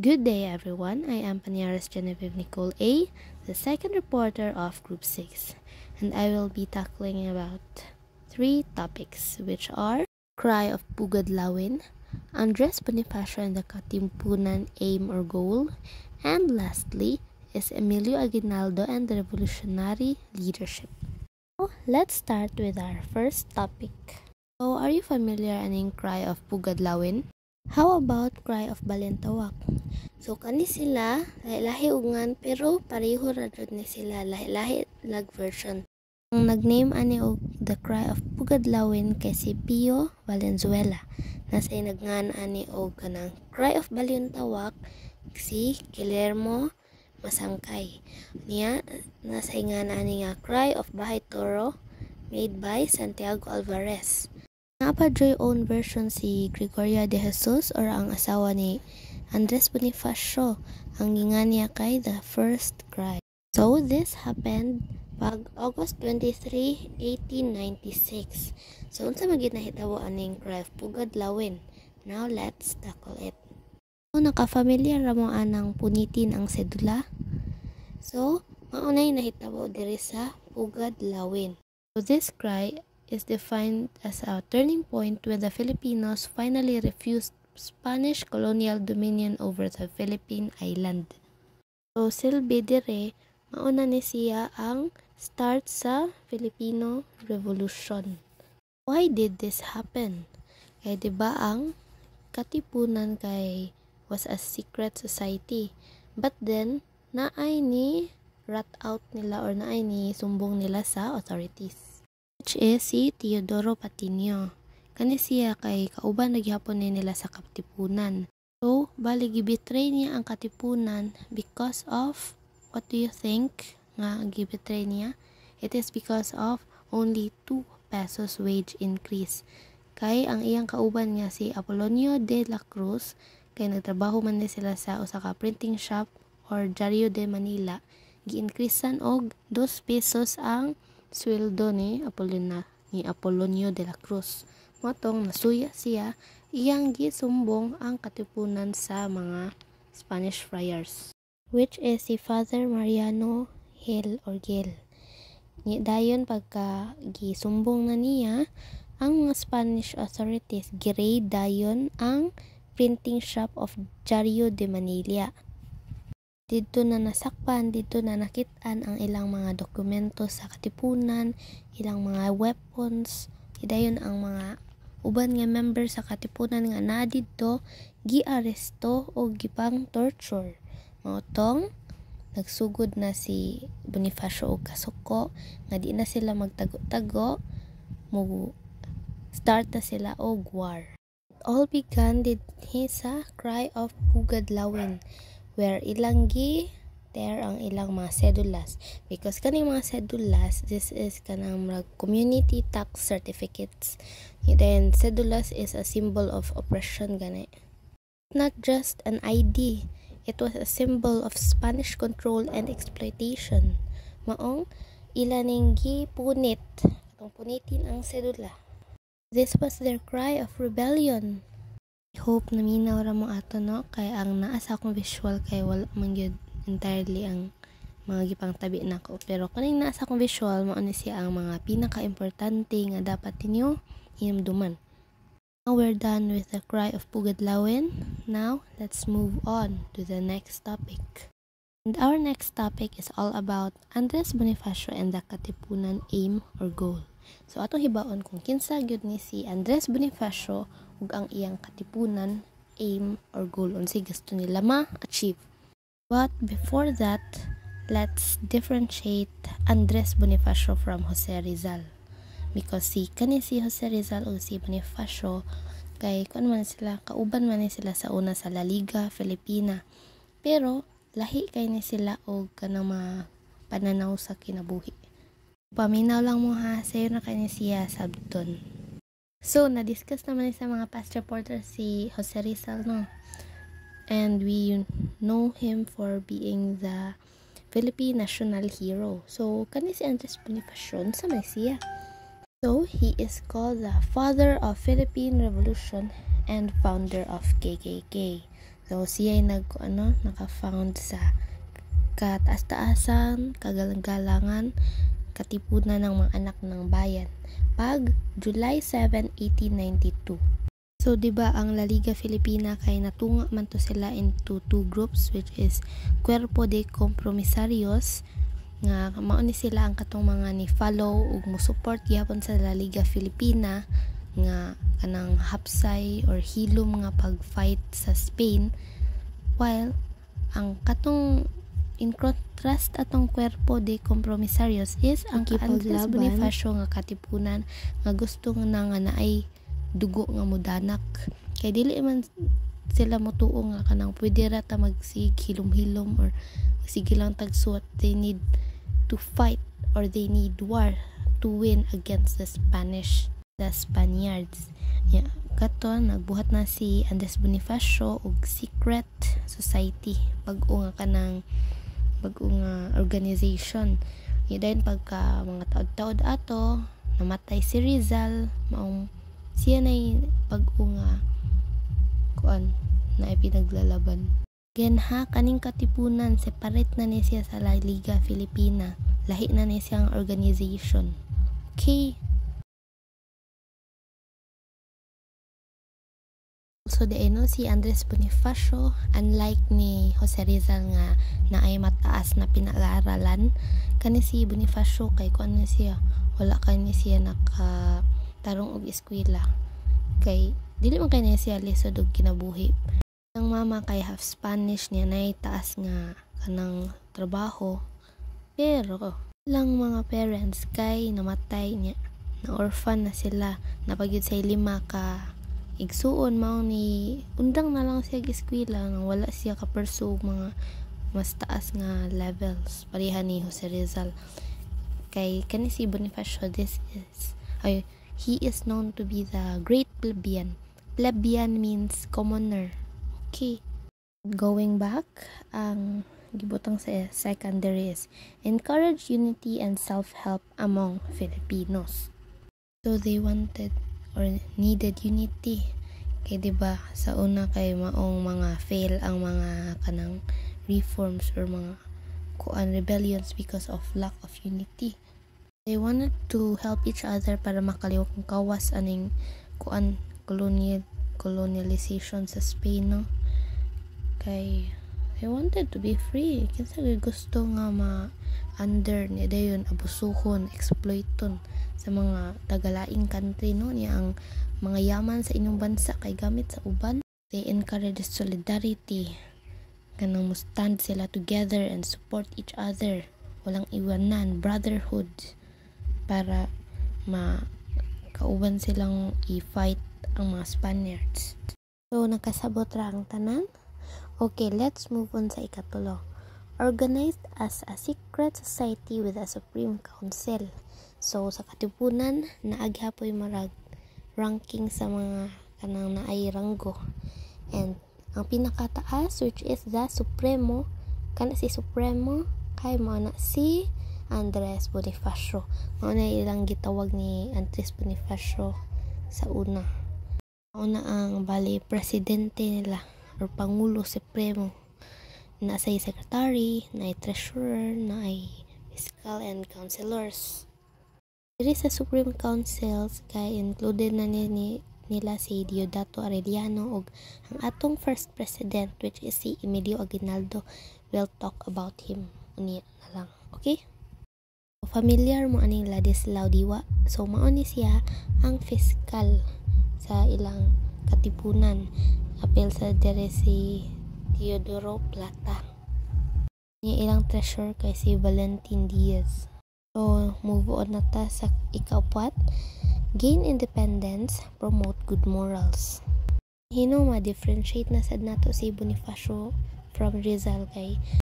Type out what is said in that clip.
Good day, everyone. I am Paniares Genevieve Nicole A., the second reporter of Group 6, and I will be tackling about 3 topics, which are Cry of Pugadlawin, Andres Bonifacio and the Katipunan Aim or Goal, and lastly is Emilio Aguinaldo and the Revolutionary Leadership. So, let's start with our first topic. So, are you familiar aning Cry of Pugadlawin? How about Cry of Balintawak? So, kani sila, lahi-lahi ungan, pero pareho ra jud ni sila, lahi-lahi lag version. Ang nag-name ani og The Cry of Pugadlawin kay si Pio Valenzuela. Nasay nagngan ani og kanang Cry of Balintawak si Guillermo Masangkay. Niya, nasay nga ani nga Cry of Bahay Toro made by Santiago Alvarez. Napadyo'y own version si Gregoria de Jesus or ang asawa ni Andres Bonifacio ang gingan niya kay The First Cry. So, this happened pag August 23, 1896. So, unsa magid nahitabo aning Cry of Pugadlawin? Now, let's tackle it. So, nakafamiliar ra mo anang punitin ang sedula? So, maunay nahitabo diri sa Pugadlawin. So, this cry is defined as a turning point when the Filipinos finally refused Spanish colonial dominion over the Philippine island. So, silbi dire, mauna ni siya ang start sa Filipino Revolution. Why did this happen? Kaya diba ang Katipunan kay was a secret society. But then, naay ni rat out nila or naay ni sumbong nila sa authorities. Which is si Teodoro Patino. Kani siya kay kauban naghapon ni nila sa Katipunan. So, bali gibitray niya ang Katipunan because of, what do you think nga gibitray niya? It is because of only 2 pesos wage increase. Kay ang iyang kauban nga si Apolonio de la Cruz, kay nagtrabaho man ni sila sa usa ka printing shop or Diario de Manila, gi-increasean og 2 pesos ang sweldo ni Apolonio de la Cruz. Motong nasuya siya, iyang gisumbong ang Katipunan sa mga Spanish friars, which is si Father Mariano Gil or Gil. Dayon pagka gisumbong na niya, ang mga Spanish authorities gi-raid dayon ang printing shop of Diario de Manila. Dito na nasakpan, dito na nakitaan ang ilang mga dokumento sa Katipunan, ilang mga weapons, dayon ang mga uban nga member sa Katipunan nga na dito gi-aresto o gipang torture. Maotong nagsugod na si Bonifacio og kasuko nga di na sila magtago-tago, mo start na sila og war. It all began dinhi sa Cry of Pugadlawin, where ilang gi-tear ang ilang mga sedulas. Because kaning mga sedulas, this is kanang community tax certificates. And then, sedulas is a symbol of oppression gani. Not just an ID, it was a symbol of Spanish control and exploitation. Maong ilaning gipunit, atong punitin ang sedula. This was their cry of rebellion. Hope na minaw ra mo ato no, kay ang naa sa akong visual kay wala man gyud entirely ang mga gipang tabi nako, pero kaning naa sa akong visual mao ni siya ang mga pinaka-importante nga dapat ninyo hinumduman. Now we're done with the Cry of Pugadlawin. Now let's move on to the next topic. And our next topic is all about Andres Bonifacio and the Katipunan Aim or Goal. So atong hibaon kung kinsa gyud ni si Andres Bonifacio ug ang iyang Katipunan aim or goal unsay gusto nila ma-achieve. But before that, let's differentiate Andres Bonifacio from Jose Rizal. Because si Jose Rizal o si Bonifacio kay kun man sila kauban man ni sila sa una sa La Liga Filipina. Pero lahi kay ni sila og kanang mga pananaw sa kinabuhi. Paminaw lang mo ha, sayo na kay ni siya sabton. So, na-discuss naman sa mga past reporters si Jose Rizal, no? And we know him for being the Philippine national hero. So, kani si Andres Bonifacio, sa may siya? So, he is called the father of Philippine Revolution and founder of KKK. So siya ay naka-found sa kataas-taasan, kagalang-galangan, katipunan ng mga anak ng bayan pag July 7, 1892. So diba ang La Liga Filipina kay natunga man to sila into two groups, which is Cuerpo de Compromisarios nga mao ni sila ang katong mga ni follow ug mo support gyapon sa La Liga Filipina nga kanang hapsay or hilom nga pag-fight sa Spain, while ang katong in contrast atong Cuerpo de Compromisarios is ang Andres Bonifacio nga katipunan nga gusto nga naay dugo nga mudanak, kay dili man sila motuo nga kanang pwede ra ta magsig hilom-hilom or sige lang tagsuot. They need to fight or they need war to win against the Spaniards. Yeah, kato nagbuhat na si Andres Bonifacio og secret society, bag-o nga organization. Dayon pagka mga taod-taod ato namatay si Rizal, maong siya na bag-o nga na ipinaglalaban. Again ha, kaning katipunan separate na ni siya sa La Liga Filipina, lahi na ni siyang organization. Okay. So si Andres Bonifacio, unlike ni Jose Rizal nga naay mataas na pinag-aaralan, kani si Bonifacio kay kuan siya, wala kani siya nakatarong og eskwela, kay dili man kay siya lisod og kinabuhi. Ang mama kay half Spanish niya, nay taas nga kanang trabaho, pero lang mga parents kay namatay niya, na orphan na sila, napagyud sa 5 ka igsuon, mao ni undang na lang siya eskwela nang wala siya ka pursue mga mas taas nga levels pareha ni Jose Rizal. Kay kani si Bonifacio, he is known to be the great plebeian. Plebeian means commoner. Okay. Going back, ang gibutang sa secondary is encourage unity and self-help among Filipinos. So they wanted or needed unity, kay diba sa una kay maong mga fail ang mga kanang reforms or mga rebellions because of lack of unity. They wanted to help each other para makaliwak ang kawas aning colonialization sa Spain, no? Kay they wanted to be free, kinsa gusto nga under ni dayon abusuhon, exploiton sa mga tagalaing country, no, niya ang mga yaman sa inyong bansa kay gamit sa uban. They encourage solidarity, kanang mo stand sila together and support each other, walang iwanan, brotherhood, para kauban silang i-fight ang mga Spaniards. So nakasabot ra ang tanan. Okay, let's move on sa ikatulo. Organized as a secret society with a supreme council. So sa katipunan naaghapoy marag ranking sa mga kanang naay ranggo, and ang pinakataas, which is the Supremo, kana si Supremo kay mao na si Andres Bonifacio. Mao na ilang gitawag ni Andres Bonifacio sa una. Mao na ang bali presidente nila or Pangulo Supremo. Nasay secretary, naay treasurer, naay fiscal and councilors. Diri sa Supreme Councils kay included na nila si Diodato Arellano ug ang atong first president, which is si Emilio Aguinaldo. We'll talk about him unya na lang. Okay? So, familiar mo aning Ladislao Diwa. So mao ni siya ang fiscal sa ilang katipunan. Apel sa dere si Teodoro Plata. Ilang treasurer kay si Valentin Diaz. So move on na ta sa ikaapat. Gain independence, promote good morals. Hino ma-differentiate na sad nato si Bonifacio from Rizal kay